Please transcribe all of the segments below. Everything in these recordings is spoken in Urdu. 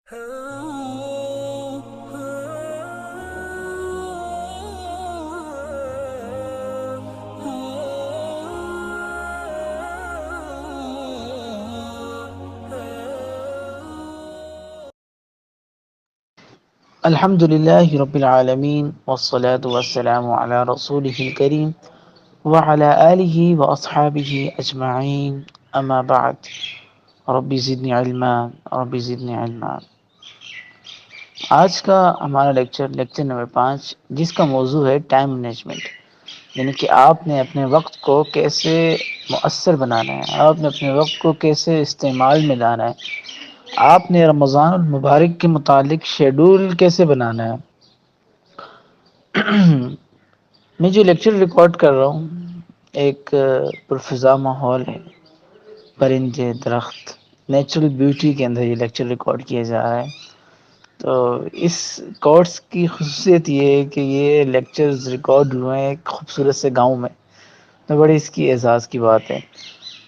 الحمد لله رب العالمين والصلاة والسلام على رسوله الكريم وعلى آله وأصحابه أجمعين أما بعد رب زدني علما رب زدني علما. آج کا ہمارا لیکچر نمبر 5، جس کا موضوع ہے ٹائم مینجمنٹ، یعنی کہ آپ نے اپنے وقت کو کیسے مؤثر بنانا ہے، آپ نے اپنے وقت کو کیسے استعمال میں لانا ہے، آپ نے رمضان المبارک کے متعلق شیڈول کیسے بنانا ہے. میں جو لیکچر ریکارڈ کر رہا ہوں ایک پرفضا ماحول ہے، پرندے، درخت، نیچرل بیوٹی کے اندر یہ لیکچر ریکارڈ کیا جا رہا ہے. تو اس کورس کی خصوصیت یہ ہے کہ یہ لیکچرز ریکارڈ ہوئے ہیں ایک خوبصورت سے گاؤں میں، تو بڑی اس کی اعزاز کی بات ہے.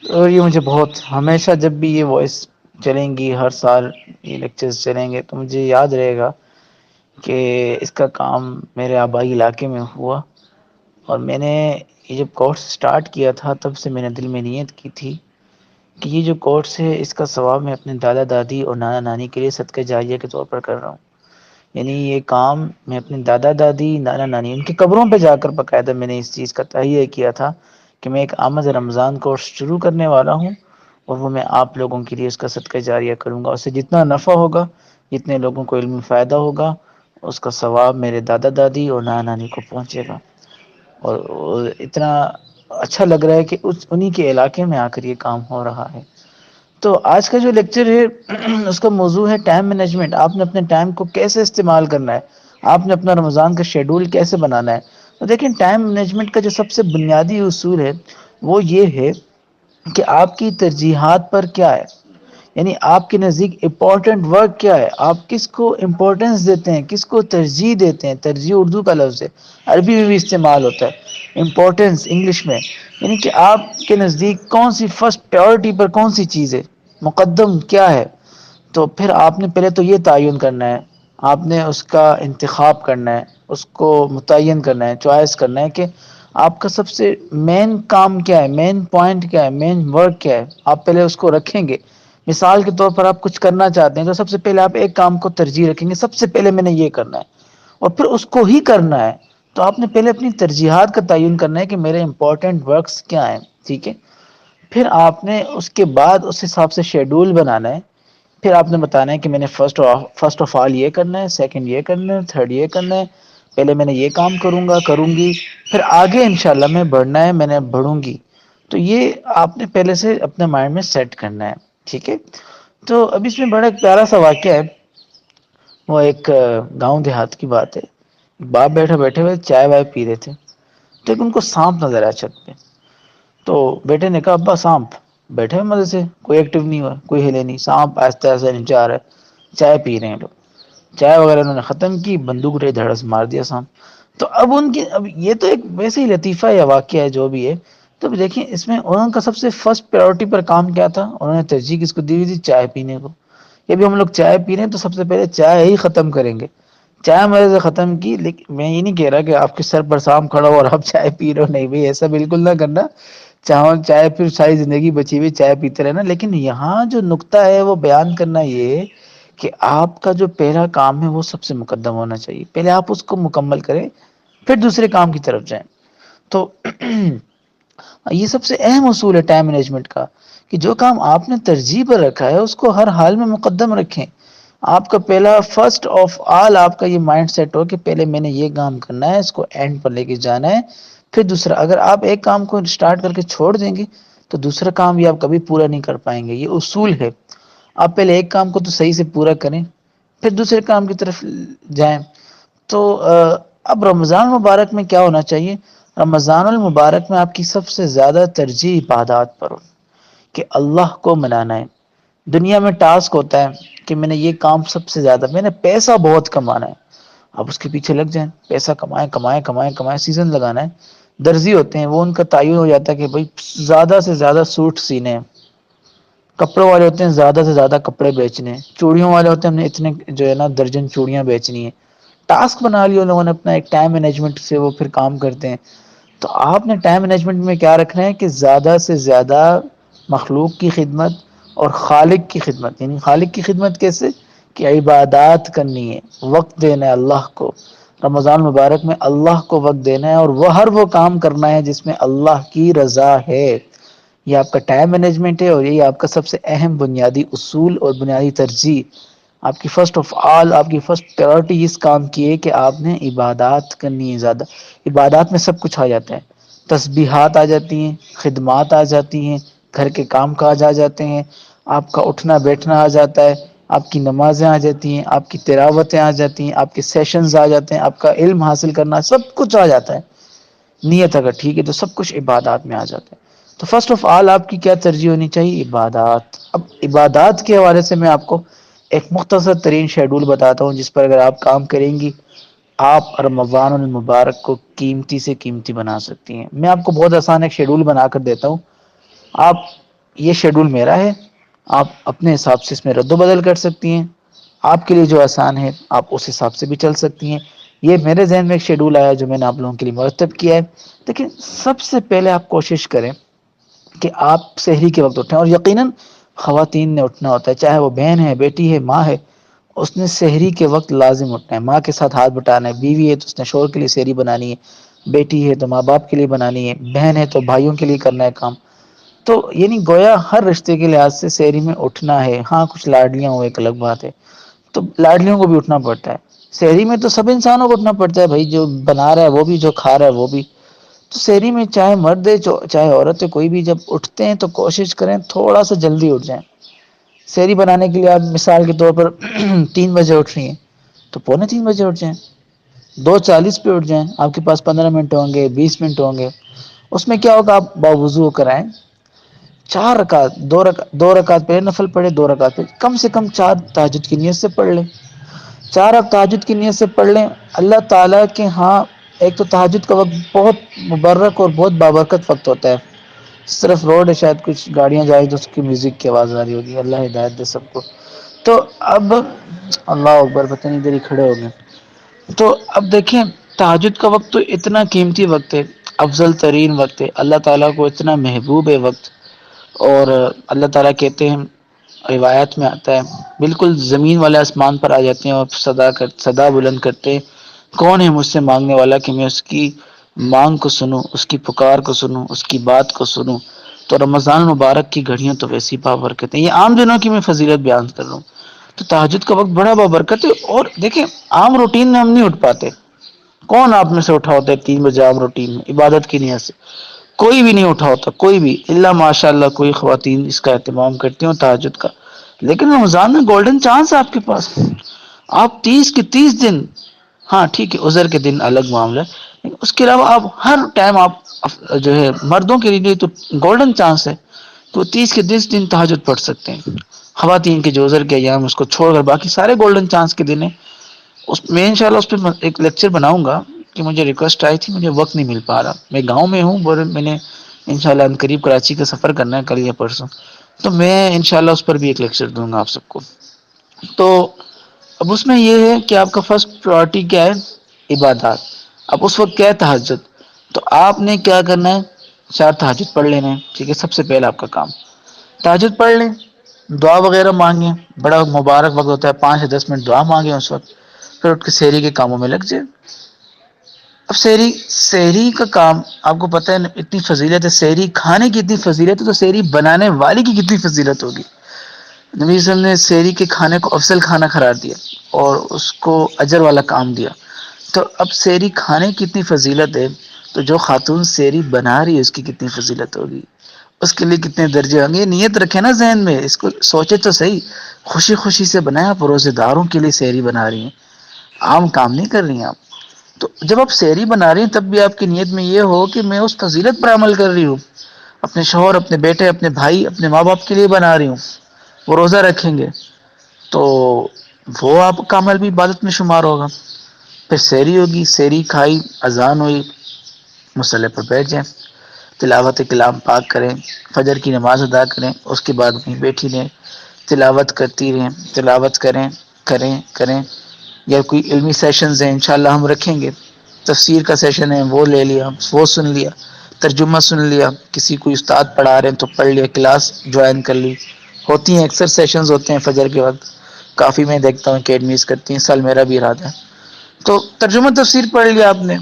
تو یہ مجھے بہت، ہمیشہ جب بھی یہ وائس چلیں گی، ہر سال یہ لیکچرز چلیں گے، تو مجھے یاد رہے گا کہ اس کا کام میرے آبائی علاقے میں ہوا. اور میں نے یہ جب کورس سٹارٹ کیا تھا تب سے میں نے دل میں نیت کی تھی کہ یہ جو کورس ہے اس کا ثواب میں اپنے دادا دادی اور نانا نانی کے لیے صدقہ جاریہ کے طور پر کر رہا ہوں. یعنی یہ کام میں اپنے دادا دادی، نانا نانی، ان کی قبروں پہ جا کر باقاعدہ میں نے اس چیز کا تہیہ کیا تھا کہ میں ایک آمد رمضان کورس شروع کرنے والا ہوں، اور وہ میں آپ لوگوں کے لیے اس کا صدقہ جاریہ کروں گا. اس سے جتنا نفع ہوگا، جتنے لوگوں کو علم فائدہ ہوگا، اس کا ثواب میرے دادا دادی اور نانا نانی کو پہنچے گا. اور اتنا اچھا لگ رہا ہے کہ انہی کے علاقے میں آ کر یہ کام ہو رہا ہے. تو آج کا جو لیکچر ہے اس کا موضوع ہے ٹائم مینجمنٹ. آپ نے اپنے ٹائم کو کیسے استعمال کرنا ہے، آپ نے اپنا رمضان کا شیڈول کیسے بنانا ہے. تو دیکھیں، ٹائم مینجمنٹ کا جو سب سے بنیادی اصول ہے وہ یہ ہے کہ آپ کی ترجیحات پر کیا ہے، یعنی آپ کے نزدیک امپورٹنٹ ورک کیا ہے، آپ کس کو امپورٹنس دیتے ہیں، کس کو ترجیح دیتے ہیں. ترجیح اردو کا لفظ ہے، عربی میں بھی استعمال ہوتا ہے امپورٹنس انگلش میں، یعنی کہ آپ کے نزدیک کون سی فرسٹ پریورٹی پر کون سی چیز ہے، مقدم کیا ہے. تو پھر آپ نے پہلے تو یہ تعین کرنا ہے، آپ نے اس کا انتخاب کرنا ہے، اس کو متعین کرنا ہے، چوائس کرنا ہے کہ آپ کا سب سے مین کام کیا ہے، مین پوائنٹ کیا ہے، مین ورک کیا ہے. آپ پہلے اس کو رکھیں گے. مثال کے طور پر آپ کچھ کرنا چاہتے ہیں تو سب سے پہلے آپ ایک کام کو ترجیح رکھیں گے، سب سے پہلے میں نے یہ کرنا ہے، اور پھر اس کو ہی کرنا ہے. تو آپ نے پہلے اپنی ترجیحات کا تعین کرنا ہے کہ میرے امپورٹنٹ ورکس کیا ہیں. ٹھیک ہے، پھر آپ نے اس کے بعد اس حساب سے شیڈول بنانا ہے. پھر آپ نے بتانا ہے کہ میں نے فرسٹ آف آل یہ کرنا ہے، سیکنڈ یہ کرنا ہے، تھرڈ یہ کرنا ہے. پہلے میں نے یہ کام کروں گی، پھر آگے انشاءاللہ میں بڑھنا ہے، میں نے بڑھوں گی. تو یہ آپ نے پہلے سے اپنے مائنڈ میں سیٹ کرنا ہے. ٹھیک ہے، تو اب اس میں بڑا ایک پیارا سا واقعہ ہے. وہ ایک گاؤں دیہات کی بات ہے. باپ بیٹھے ہوئے چائے وائے پی رہے تھے، تو ایک ان کو سانپ نظر آیا چھت پہ. تو بیٹے نے کہا ابا سانپ. بیٹھے ہوئے مزے سے، کوئی ایکٹیو نہیں ہوا، کوئی ہلے نہیں. سانپ آہستہ آہستہ نیچے آ رہا ہے، چائے پی رہے ہیں لوگ. چائے وغیرہ انہوں نے ختم کی، بندوق اٹھائی، دھڑ سے مار دیا سانپ. تو اب یہ تو ایک ویسے ہی لطیفہ یا واقعہ ہے جو بھی ہے. تو دیکھیں اس میں انہوں کا سب سے فرسٹ پریورٹی پر کام کیا تھا، انہوں نے ترجیح کس کو دی ہوئی تھی، چائے پینے کو. کہ بھی ہم لوگ چائے پی رہے ہیں تو سب سے پہلے چائے ہی ختم کریں گے. چائے مزے سے ختم کی. لیکن میں یہ نہیں کہہ رہا کہ آپ کے سر پر سانپ کھڑا ہو اور آپ چائے پی رہے ہو، نہیں بھائی ایسا بالکل نہ کرنا. چائے پھر ساری زندگی بچی ہوئی چائے پیتے رہنا. لیکن یہاں جو نقطہ ہے وہ بیان کرنا یہ کہ آپ کا جو پہلا کام ہے وہ سب سے مقدم ہونا چاہیے. پہلے آپ اس کو مکمل کریں، پھر دوسرے کام کی طرف جائیں. تو یہ سب سے اہم اصول ہے ٹائم مینجمنٹ کا، کہ جو کام آپ نے ترجیح پر رکھا ہے اس کو ہر حال میں مقدم رکھیں. آپ کا پہلا فرسٹ آف آل آپ کا یہ مائنڈ سیٹ ہو کہ پہلے میں نے یہ کام کرنا ہے، اس کو اینڈ پر لے کے جانا ہے، پھر دوسرا. اگر آپ ایک کام کو سٹارٹ کر کے چھوڑ دیں گے تو دوسرا کام بھی آپ کبھی پورا نہیں کر پائیں گے. یہ اصول ہے. آپ پہلے ایک کام کو تو صحیح سے پورا کریں، پھر دوسرے کام کی طرف جائیں. تو اب رمضان مبارک میں کیا ہونا چاہیے، رمضان المبارک میں آپ کی سب سے زیادہ ترجیح عبادات پر ہو، کہ اللہ کو منانا ہے. دنیا میں ٹاسک ہوتا ہے کہ میں نے یہ کام سب سے زیادہ، میں نے پیسہ بہت کمانا ہے، آپ اس کے پیچھے لگ جائیں. پیسہ کمائیں کمائیں کمائیں کمائیں، سیزن لگانا ہے. درزی ہوتے ہیں وہ ان کا تعین ہو جاتا ہے کہ بھائی زیادہ سے زیادہ سوٹ سینے ہیں. کپڑوں والے ہوتے ہیں زیادہ سے زیادہ کپڑے بیچنے ہیں، چوڑیوں والے ہوتے ہیں ہم نے اتنے جو ہے نا درجن چوڑیاں بیچنی ہیں، ٹاسک بنا لیا لوگوں نے اپنا ایک ٹائم مینجمنٹ سے وہ پھر کام کرتے ہیں۔ تو آپ نے ٹائم مینجمنٹ میں کیا رکھنا ہے کہ زیادہ سے زیادہ مخلوق کی خدمت اور خالق کی خدمت، یعنی خالق کی خدمت کیسے کہ عبادات کرنی ہے، وقت دینا ہے اللہ کو، رمضان مبارک میں اللہ کو وقت دینا ہے، اور وہ کام کرنا ہے جس میں اللہ کی رضا ہے۔ یہ آپ کا ٹائم مینجمنٹ ہے، اور یہ آپ کا سب سے اہم بنیادی اصول اور بنیادی ترجیح، آپ کی فرسٹ آف آل، آپ کی فرسٹ پریورٹی اس کام کی ہے کہ آپ نے عبادات کرنی ہے زیادہ۔ عبادات میں سب کچھ آ جاتا ہے، تسبیحات آ جاتی ہیں، خدمات آ جاتی ہیں، گھر کے کام کاج آ جاتے ہیں، آپ کا اٹھنا بیٹھنا آ جاتا ہے، آپ کی نمازیں آ جاتی ہیں، آپ کی تلاوتیں آ جاتی ہیں، آپ کے سیشنز آ جاتے ہیں، آپ کا علم حاصل کرنا سب کچھ آ جاتا ہے۔ نیت اگر ٹھیک ہے تو سب کچھ عبادات میں آ جاتا ہے۔ تو فرسٹ آف آل آپ کی کیا ترجیح ہونی چاہیے؟ عبادات۔ اب عبادات کے حوالے سے میں آپ کو ایک مختصر ترین شیڈول بتاتا ہوں جس پر اگر آپ کام کریں گی آپ رمضان المبارک کو قیمتی سے قیمتی بنا سکتی ہیں۔ میں آپ کو بہت آسان ایک شیڈول بنا کر دیتا ہوں، آپ یہ شیڈول میرا ہے، آپ اپنے حساب سے اس میں رد و بدل کر سکتی ہیں، آپ کے لیے جو آسان ہے آپ اس حساب سے بھی چل سکتی ہیں۔ یہ میرے ذہن میں ایک شیڈول آیا جو میں نے آپ لوگوں کے لیے مرتب کیا ہے۔ لیکن سب سے پہلے آپ کوشش کریں کہ آپ سحری کے وقت اٹھیں، اور یقیناً خواتین نے اٹھنا ہوتا ہے، چاہے وہ بہن ہے، بیٹی ہے، ماں ہے، اس نے سحری کے وقت لازم اٹھنا ہے، ماں کے ساتھ ہاتھ بٹانا ہے، بیوی ہے تو اس نے شوہر کے لیے سحری بنانی ہے، بیٹی ہے تو ماں باپ کے لیے بنانی ہے، بہن ہے تو بھائیوں کے لیے کرنا ہے کام۔ تو یعنی گویا ہر رشتے کے لحاظ سے سحری میں اٹھنا ہے۔ ہاں کچھ لاڈلیاں ہو ایک الگ بات ہے، تو لاڈلیوں کو بھی اٹھنا پڑتا ہے، سحری میں تو سب انسانوں کو اٹھنا پڑتا ہے بھائی، جو بنا رہا ہے وہ بھی، جو کھا رہا ہے وہ بھی۔ تو سحری میں چاہے مرد ہے چاہے عورت ہے، کوئی بھی جب اٹھتے ہیں تو کوشش کریں تھوڑا سا جلدی اٹھ جائیں۔ سحری بنانے کے لیے آپ مثال کے طور پر 3 بجے اٹھ رہی ہیں تو 2:45 اٹھ جائیں، 2:40 پہ اٹھ جائیں، آپ کے پاس 15 منٹ ہوں گے، 20 منٹ ہوں گے۔ اس میں کیا ہوگا، آپ باوضو کرائیں، 4 رکعت، 2 رکعت پہلے نفل پڑھے، 2 رکعت پہ کم سے کم 4 تہجد کی نیت سے پڑھ لیں، 4 آپ تہجد کی نیت سے پڑھ لیں۔ اللہ تعالیٰ کے ہاں ایک تو تہجد کا وقت بہت مبارک اور بہت بابرکت وقت ہوتا ہے۔ اس طرف روڈ ہے، شاید کچھ گاڑیاں جائیں تو اس کی میوزک کی آواز آ رہی ہوگی، اللہ ہدایت دے سب کو۔ تو اب اللہ اکبر، پتہ نہیں ادھر ہی کھڑے ہو گئے۔ تو اب دیکھیں تہجد کا وقت تو اتنا قیمتی وقت ہے، افضل ترین وقت ہے، اللہ تعالیٰ کو اتنا محبوب ہے وقت، اور اللہ تعالیٰ کہتے ہیں، روایت میں آتا ہے، بالکل زمین والے آسمان پر آ جاتے ہیں اور صدا بلند کرتے ہیں، کون ہے مجھ سے مانگنے والا کہ میں اس کی مانگ کو سنوں، اس کی پکار کو سنوں، اس کی بات کو سنوں۔ تو رمضان مبارک کی گھڑیاں تو ویسی بابرکت ہیں، یہ عام دنوں کی میں فضیلت بیان کر رہا ہوں۔ تو تہجد کا وقت بڑا بابرکت ہے، اور دیکھیں عام روٹین میں ہم نہیں اٹھ پاتے، کون آپ میں سے اٹھا ہوتا ہے 3 بجے عام روٹین میں عبادت کی نیت سے؟ کوئی بھی نہیں اٹھا ہوتا، کوئی بھی، الا ماشاء اللہ کوئی خواتین اس کا اہتمام کرتی ہوں تہجد کا۔ لیکن رمضان میں گولڈن چانس ہے آپ کے پاس، آپ 30 کے 30 دن، ہاں ٹھیک ہے عذر کے دن الگ معاملہ ہے، اس کے علاوہ آپ ہر ٹائم آپ جو ہے مردوں کے لیے تو گولڈن چانس ہے، تو 30 کے 30 دن تہجد پڑھ سکتے ہیں۔ خواتین کے جو عذر کے ایام اس کو چھوڑ کر باقی سارے گولڈن چانس کے دن ہیں۔ میں انشاءاللہ اس پہ ایک لیکچر بناؤں گا، کہ مجھے ریکویسٹ آئی تھی، مجھے وقت نہیں مل پا رہا، میں گاؤں میں ہوں، میں نے انشاءاللہ ان قریب کراچی کا سفر کرنا ہے کل یا پرسوں، تو میں انشاءاللہ اس پر بھی ایک لیکچر دوں گا آپ سب کو۔ تو اب اس میں یہ ہے کہ آپ کا فرسٹ پرائورٹی کیا ہے؟ عبادات۔ اب اس وقت کیا ہے؟ تہجد۔ تو آپ نے کیا کرنا ہے؟ 4 تہجد پڑھ لینا ہے، ٹھیک ہے، سب سے پہلا آپ کا کام تہجد پڑھ لیں، دعا وغیرہ مانگیں، بڑا مبارک وقت ہوتا ہے، 5 یا 10 منٹ دعا مانگیں اس وقت، پھر اٹھ کے سحری کے کاموں میں لگ جائیں۔ اب سحری کا کام آپ کو پتہ ہے اتنی فضیلت ہے، سحری کھانے کی اتنی فضیلت ہے، تو سحری بنانے والے کی کتنی فضیلت ہوگی۔ نبی صلی اللہ علیہ وسلم نے سحری کے کھانے کو افضل کھانا قرار دیا اور اس کو اجر والا کام دیا۔ تو اب سحری کھانے کی اتنی فضیلت ہے، تو جو خاتون سحری بنا رہی ہے اس کی کتنی فضیلت ہوگی، اس کے لیے کتنے درجے ہوں گے۔ یہ نیت رکھے نا ذہن میں، اس کو سوچے تو صحیح، خوشی خوشی سے بنایا، آپ روزے داروں کے لیے سحری بنا رہی ہیں، عام کام نہیں کر رہی ہیں آپ۔ تو جب آپ سحری بنا رہی ہیں تب بھی آپ کی نیت میں یہ ہو کہ میں اس فضیلت پر عمل کر رہی ہوں، اپنے شوہر، اپنے بیٹے، اپنے بھائی، اپنے ماں باپ کے لیے بنا رہی ہوں، وہ روزہ رکھیں گے تو وہ آپ کا عمل بھی عبادت میں شمار ہوگا۔ پھر سحری ہوگی، سحری کھائی، اذان ہوئی، مصلی پر بیٹھ جائیں۔ تلاوت کلام پاک کریں، فجر کی نماز ادا کریں، اس کے بعد وہیں بیٹھی رہیں، تلاوت کرتی رہیں، تلاوت کریں کریں کریں، یا کوئی علمی سیشنز ہیں انشاءاللہ ہم رکھیں گے، تفسیر کا سیشن ہے وہ لے لیا، وہ سن لیا، ترجمہ سن لیا، کسی کوئی استاد پڑھا رہے ہیں تو پڑھ لیا، کلاس جوائن کر لی، ہوتی ہیں اکثر سیشنز ہوتے ہیں فجر کے وقت، کافی میں دیکھتا ہوں اکیڈمیز کرتی ہیں، سال میرا بھی ارادہ ہے، تو ترجمہ تفسیر پڑھ لیا آپ نے،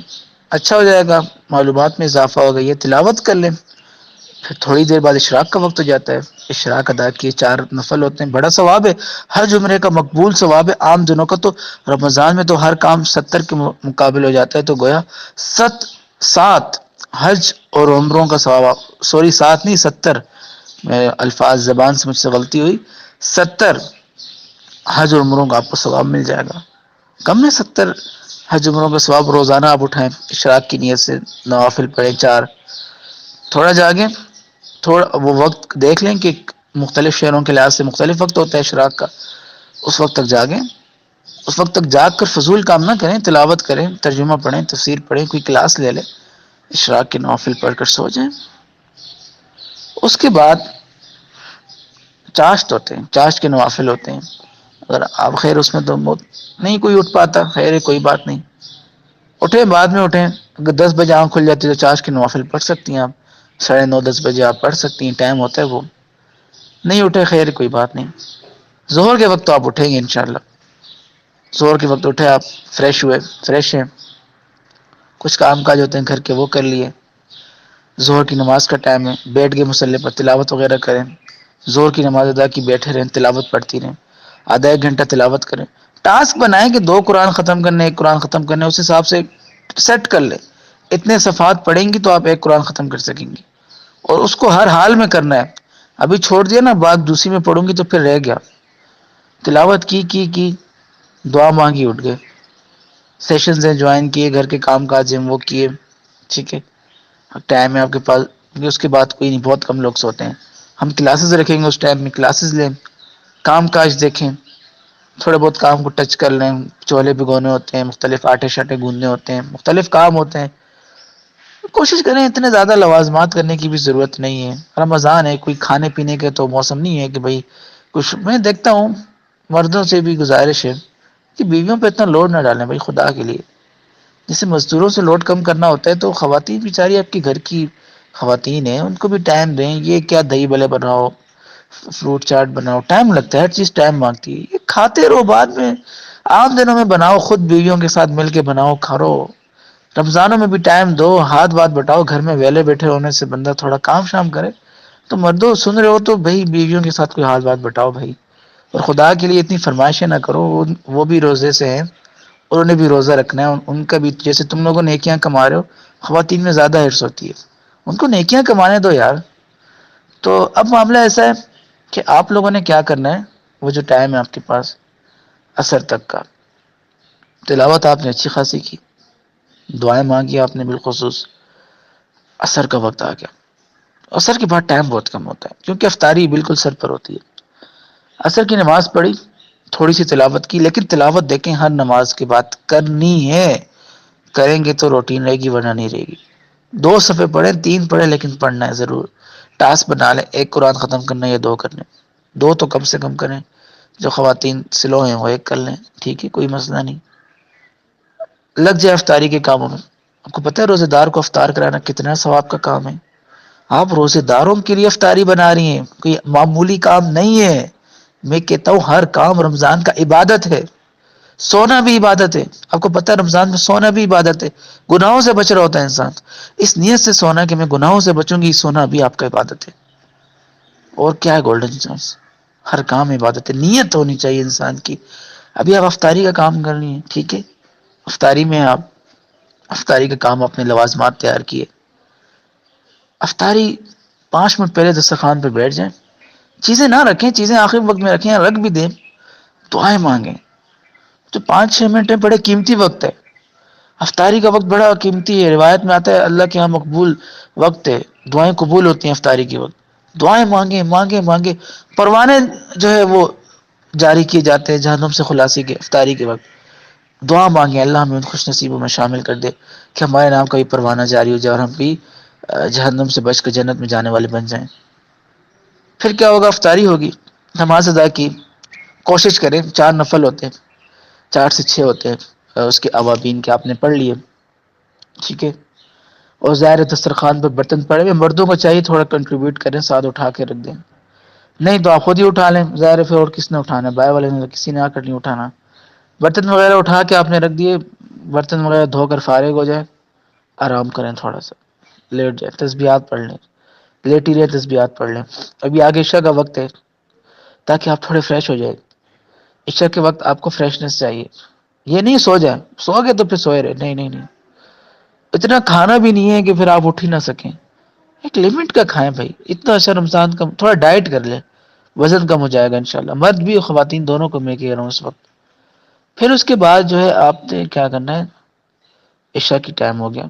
اچھا ہو جائے گا، معلومات میں اضافہ ہوگا، یہ تلاوت کر لیں، پھر تھوڑی دیر بعد اشراق کا وقت ہو جاتا ہے، اشراق ادا کیے، 4 نفل ہوتے ہیں، بڑا ثواب ہے، ہر جمعے کا مقبول ثواب ہے، عام دنوں کا تو رمضان میں تو ہر کام 70 کے مقابل ہو جاتا ہے، تو گویا 7 حج اور عمروں کا ثواب، سوری 7 نہیں 70، میں الفاظ زبان سے مجھ سے غلطی ہوئی، 70 حج اور عمروں کا آپ کو ثواب مل جائے گا، کم میں 70 حج عمروں کا ثواب روزانہ آپ اٹھائیں، اشراق کی نیت سے نوافل پڑھیں 4، تھوڑا جاگیں، تھوڑا وہ وقت دیکھ لیں کہ مختلف شہروں کے لحاظ سے مختلف وقت ہوتا ہے اشراق کا، اس وقت تک جاگیں، اس وقت تک جاگ کر فضول کام نہ کریں، تلاوت کریں، ترجمہ پڑھیں، تفسیر پڑھیں، کوئی کلاس لے لیں، اشراق کے نوافل پڑھ کر سو جائیں۔ اس کے بعد چاشت ہوتے ہیں، چاشت کے نوافل ہوتے ہیں، اگر آپ خیر اس میں تو نہیں کوئی اٹھ پاتا، خیر ہے کوئی بات نہیں، اٹھیں بعد میں اٹھیں، اگر 10 بجے آنکھ کھل جاتی ہے تو چاشت کے نوافل پڑھ سکتی ہیں آپ، 9:30 10 بجے آپ پڑھ سکتی ہیں، ٹائم ہوتا ہے وہ، نہیں اٹھے خیر کوئی بات نہیں، ظہر کے وقت تو آپ اٹھیں گے انشاءاللہ، ظہر کے وقت اٹھے آپ، فریش ہوئے، فریش ہیں، کچھ کام کاج ہوتے ہیں گھر کے وہ کر لیے، ظہر کی نماز کا ٹائم ہے، بیٹھ گئے مصلی پر تلاوت وغیرہ کریں، ظہر کی نماز ادا کی بیٹھے رہیں، تلاوت پڑھتی رہیں، آدھا 1 گھنٹہ تلاوت کریں، ٹاسک بنائیں کہ 2 قرآن ختم کرنے، 1 قرآن ختم کرنے، اس حساب سے سیٹ کر لیں، اتنے صفحات پڑھیں گی تو آپ 1 قرآن ختم کر سکیں گی، اور اس کو ہر حال میں کرنا ہے، ابھی چھوڑ دیا نا بات دوسری میں پڑھوں گی تو پھر رہ گیا، تلاوت کی دعا مانگی اٹھ گئے، سیشنز ہیں جوائن کیے، گھر کے کام کاج ہیں وہ کیے، ٹھیک ہے، ٹائم ہے آپ کے پاس، اس کے بعد کوئی نہیں، بہت کم لوگ سوتے ہیں، ہم کلاسز رکھیں گے اس ٹائم میں، کلاسز لیں، کام کاج دیکھیں، تھوڑے بہت کام کو ٹچ کر لیں، چولہے بھگونے ہوتے ہیں، مختلف آٹے شاٹے گوندنے ہوتے ہیں، مختلف کام ہوتے ہیں، کوشش کریں اتنے زیادہ لوازمات کرنے کی بھی ضرورت نہیں ہے، رمضان ہے، کوئی کھانے پینے کے تو موسم نہیں ہے کہ بھائی کچھ، میں دیکھتا ہوں مردوں سے بھی گزارش ہے کہ بیویوں پہ اتنا لوڈ نہ ڈالیں بھائی، خدا کے لیے، جسے مزدوروں سے لوڈ کم کرنا ہوتا ہے تو خواتین بیچاری آپ کی گھر کی خواتین ہیں، ان کو بھی ٹائم دیں، یہ کیا دہی بلے بناؤ، فروٹ چاٹ بناؤ، ٹائم لگتا ہے، ہر چیز ٹائم مانگتی ہے، یہ کھاتے رہو بعد میں، عام دنوں میں بناؤ، خود بیویوں کے ساتھ مل کے بناؤ کھارو، رمضانوں میں بھی ٹائم دو، ہاتھ بات بٹاؤ، گھر میں ویلے بیٹھے ہونے سے بندہ تھوڑا کام شام کرے، تو مردوں سن رہے ہو تو بھائی بیویوں کے ساتھ کوئی ہاتھ بات بٹاؤ بھائی، اور خدا کے لیے اتنی فرمائشیں نہ کرو، وہ بھی روزے سے ہیں، اور انہیں بھی روزہ رکھنا ہے، ان کا بھی جیسے تم لوگوں نیکیاں کما رہے ہو، خواتین میں زیادہ حرص ہوتی ہے، ان کو نیکیاں کمانے دو یار، تو اب معاملہ ایسا ہے کہ آپ لوگوں نے کیا کرنا ہے، وہ جو ٹائم ہے آپ کے پاس عصر تک کا، تلاوت آپ نے اچھی خاصی کی، دعائیں مانگی آپ نے بالخصوص، عصر کا وقت آ گیا، عصر کے بعد ٹائم بہت کم ہوتا ہے کیونکہ افطاری بالکل سر پر ہوتی ہے، عصر کی نماز پڑھی، تھوڑی سی تلاوت کی، لیکن تلاوت دیکھیں ہر نماز کے بعد کرنی ہے، کریں گے تو روٹین رہے گی ورنہ نہیں رہے گی، 2 صفحے پڑھیں 3 پڑھیں لیکن پڑھنا ہے ضرور، ٹاسک بنا لیں، 1 قرآن ختم کرنا یا 2 کرنے، 2 تو کم سے کم کریں، جو خواتین سلو ہیں وہ 1 کر لیں، ٹھیک ہے کوئی مسئلہ نہیں، لگ جائے افطاری کے کاموں میں، آپ کو پتہ ہے روزے دار کو افطار کرانا کتنا ثواب کا کام ہے، آپ روزے داروں کے لیے افطاری بنا رہی ہیں، کوئی معمولی کام نہیں ہے، میں کہتا ہوں ہر کام رمضان کا عبادت ہے، سونا بھی عبادت ہے، آپ کو پتہ ہے رمضان میں سونا بھی عبادت ہے، گناہوں سے بچ رہا ہوتا ہے انسان، اس نیت سے سونا کہ میں گناہوں سے بچوں گی، سونا بھی آپ کا عبادت ہے، اور کیا ہے گولڈن چانس، ہر کام عبادت ہے، نیت ہونی چاہیے انسان کی، ابھی آپ افطاری کا کام کر رہی ہیں، ٹھیک ہے، افطاری میں آپ افطاری کا کام اپنے لوازمات تیار کیے، افطاری 5 منٹ پہلے دسترخوان پہ بیٹھ جائیں، چیزیں نہ رکھیں، چیزیں آخری وقت میں رکھیں، رکھ بھی دیں دعائیں مانگیں، تو 5 6 منٹ میں بڑے قیمتی وقت ہے، افطاری کا وقت بڑا قیمتی ہے، روایت میں آتا ہے اللہ کے یہاں مقبول وقت ہے، دعائیں قبول ہوتی ہیں افطاری کے وقت، دعائیں مانگیں مانگیں مانگیں، پروانے جو ہے وہ جاری کیے جاتے ہیں جہنم سے خلاصی کے، افطاری کے وقت دعا مانگیں اللہ ہمیں ان خوش نصیبوں میں شامل کر دے کہ ہمارے نام کا بھی پروانہ جاری ہو جائے اور ہم بھی جہنم سے بچ کر جنت میں جانے والے بن جائیں. پھر کیا ہوگا؟ افطاری ہوگی، نماز ادا کی، کوشش کریں 4 نفل ہوتے ہیں، 4 سے 6 ہوتے ہیں اس کے اوابین کے آپ نے پڑھ لیے، ٹھیک ہے. اور ظاہر دسترخوان پر برتن پڑے ہوئے، مردوں کو چاہیے تھوڑا کنٹریبیوٹ کریں، ساتھ اٹھا کے رکھ دیں. نہیں تو آپ خود ہی اٹھا لیں، ظاہر پھر اور کس نے اٹھانا ہے، بائیں والے نے کسی نے آ کر نہیں اٹھانا. برتن وغیرہ اٹھا کے آپ نے رکھ دیے، برتن وغیرہ دھو کر فارغ ہو جائیں، آرام کریں، تھوڑا سا لیٹ جائیں، تسبیحات پڑھ لیں، لیٹی رہے تسبیحات پڑھ لیں. ابھی آگے عشاء کا وقت ہے، تاکہ آپ تھوڑے فریش ہو جائیں. عشاء کے وقت آپ کو فریشنس چاہیے، یہ نہیں سو جائیں، سو گئے تو پھر سوئے رہے، نہیں نہیں نہیں. اتنا کھانا بھی نہیں ہے کہ پھر آپ اٹھ ہی نہ سکیں، ایک لمٹ کا کھائیں بھائی. اتنا اچھا رمضان کا تھوڑا ڈائٹ کر لیں، وزن کم ہو جائے گا انشاءاللہ، مرد بھی اور خواتین دونوں کو میں کہہ رہا ہوں اس وقت. پھر اس کے بعد جو ہے آپ نے کیا کرنا ہے، عشاء کی ٹائم ہو گیا،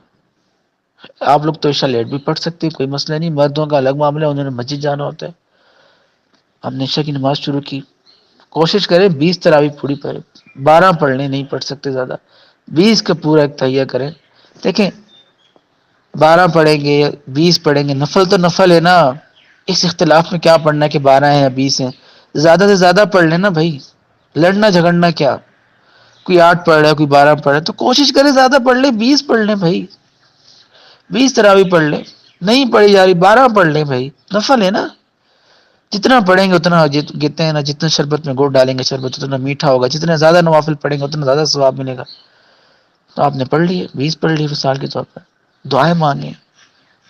آپ لوگ تو عشاء لیٹ بھی پڑھ سکتے ہیں، کوئی مسئلہ نہیں، مردوں کا الگ معاملہ ہے، انہوں نے مسجد جانا ہوتا ہے. ہم نے عشاء کی نماز شروع کی، کوشش کریں 20 تراویح پوری پڑے، 12 پڑھنے نہیں پڑھ سکتے زیادہ، 20 کا پورا ایک تہیہ کریں. دیکھیں 12 پڑھیں گے، 20 پڑھیں گے، نفل تو نفل ہے نا. اس اختلاف میں کیا پڑھنا ہے کہ 12 ہے یا 20 ہے، زیادہ سے زیادہ پڑھ لینا بھائی، لڑنا جھگڑنا کیا. کوئی 8 پڑھ رہا ہے، کوئی 12 پڑھ رہا ہے، تو کوشش کرے زیادہ پڑھ لے، 20 پڑھ لیں بھائی، 20 تراویح پڑھ لیں. نہیں پڑھی جا رہی 12 پڑھ لیں بھائی، نفل ہے نا. جتنا پڑھیں گے اتنا کہتے ہیں نا، جتنا شربت میں گڑ ڈالیں گے شربت اتنا میٹھا ہوگا، جتنے زیادہ نوافل پڑھیں گے اتنا زیادہ ثواب ملے گا. تو آپ نے پڑھ لیے، 20 پڑھ لیے مثال کے طور پر، دعائیں مانگیں،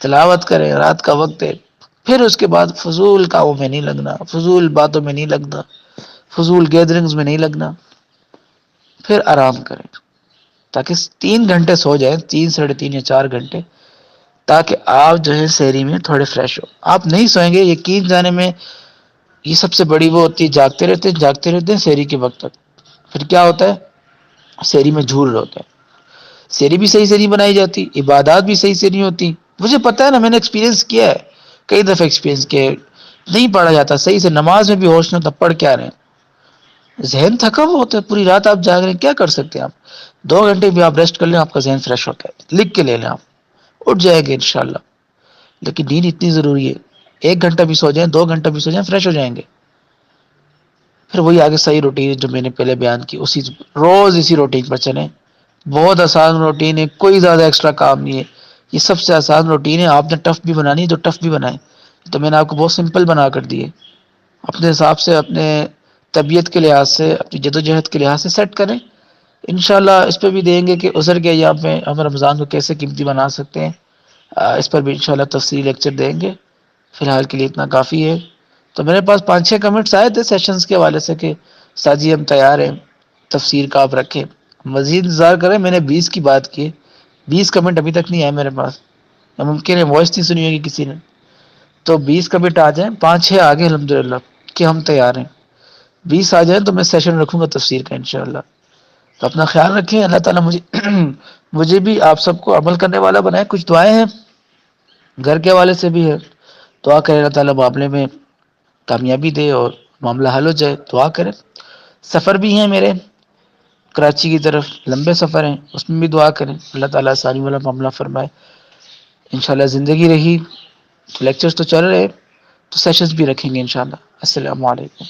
تلاوت کریں، رات کا وقت ہے. پھر اس کے بعد فضول کاموں میں نہیں لگنا، فضول باتوں میں نہیں لگنا، فضول گیدرنگز میں نہیں لگنا. پھر آرام کریں، تاکہ 3 گھنٹے سو جائیں، 3 ساڑھے 3 یا 4 گھنٹے، تاکہ آپ جو ہے سحری میں تھوڑے فریش ہو. آپ نہیں سوئیں گے یقین جانے میں، یہ سب سے بڑی وہ ہوتی ہے، جاگتے رہتے ہیں سحری کے وقت تک. پھر کیا ہوتا ہے، سحری میں جھول رہے ہوتے ہیں، سحری بھی صحیح سے نہیں بنائی جاتی، عبادات بھی صحیح سے نہیں ہوتی. مجھے پتا ہے نا، میں نے ایکسپیرینس کیا ہے، کئی دفعہ ایکسپیرینس کیا ہے. نہیں پڑھا جاتا صحیح سے، نماز میں بھی ہوش نہیں ہوتا، پڑھ کیا رہے ہیں، ذہن تھکا ہوا ہوتا ہے، پوری رات آپ جاگ رہے ہیں، کیا کر سکتے ہیں آپ. 2 گھنٹے بھی آپ ریسٹ کر لیں، آپ کا ذہن فریش ہوتا ہے، لکھ کے لے لیں، آپ اٹھ جائیں گے انشاءاللہ. لیکن نیند اتنی ضروری ہے، 1 گھنٹہ بھی سو جائیں، 2 گھنٹہ بھی سو جائیں، فریش ہو جائیں گے. پھر وہی آگے صحیح روٹین جو میں نے پہلے بیان کی، اسی روز اسی روٹین پر چلیں. بہت آسان روٹین ہے، کوئی زیادہ ایکسٹرا کام نہیں ہے، یہ سب سے آسان روٹین ہے. آپ نے ٹف بھی بنانی ہے تو ٹف بھی بنائیں، تو میں نے آپ کو بہت سمپل بنا کر دی ہے. اپنے حساب سے، اپنے طبیعت کے لحاظ سے، اپنی جدوجہد کے لحاظ سے سیٹ کریں. انشاءاللہ اس پہ بھی دیں گے کہ عذر کے ایام میں ہم رمضان کو کیسے قیمتی بنا سکتے ہیں، اس پر بھی انشاءاللہ تفصیلی لیکچر دیں گے. فی الحال کے لیے اتنا کافی ہے. تو میرے پاس 5-6 کمنٹس آئے تھے سیشنز کے حوالے سے کہ ساتھ جی ہم تیار ہیں، تفسیر کا آپ رکھیں، مزید انتظار کریں. میں نے 20 کی بات کی، 20 کمنٹ ابھی تک نہیں آئے میرے پاس، ممکن ہے وائس نہیں سنی ہوگی کسی نے. تو 20 کمنٹ آ جائیں، 5-6 آگے الحمد للہ کہ ہم تیار ہیں. 20 آ جائیں تو میں سیشن رکھوں گا تفسیر کا انشاءاللہ. تو اپنا خیال رکھیں، اللہ تعالی مجھے بھی آپ سب کو عمل کرنے والا بنائے. کچھ دعائیں ہیں گھر کے حوالے سے بھی ہے، دعا کریں اللہ تعالی معاملے میں کامیابی دے اور معاملہ حل ہو جائے. دعا کریں. سفر بھی ہیں میرے کراچی کی طرف، لمبے سفر ہیں، اس میں بھی دعا کریں اللہ تعالی آسانی والا معاملہ فرمائے. انشاءاللہ زندگی رہی، لیکچرز تو چل رہے، تو سیشنز بھی رکھیں گے انشاءاللہ. السلام علیکم.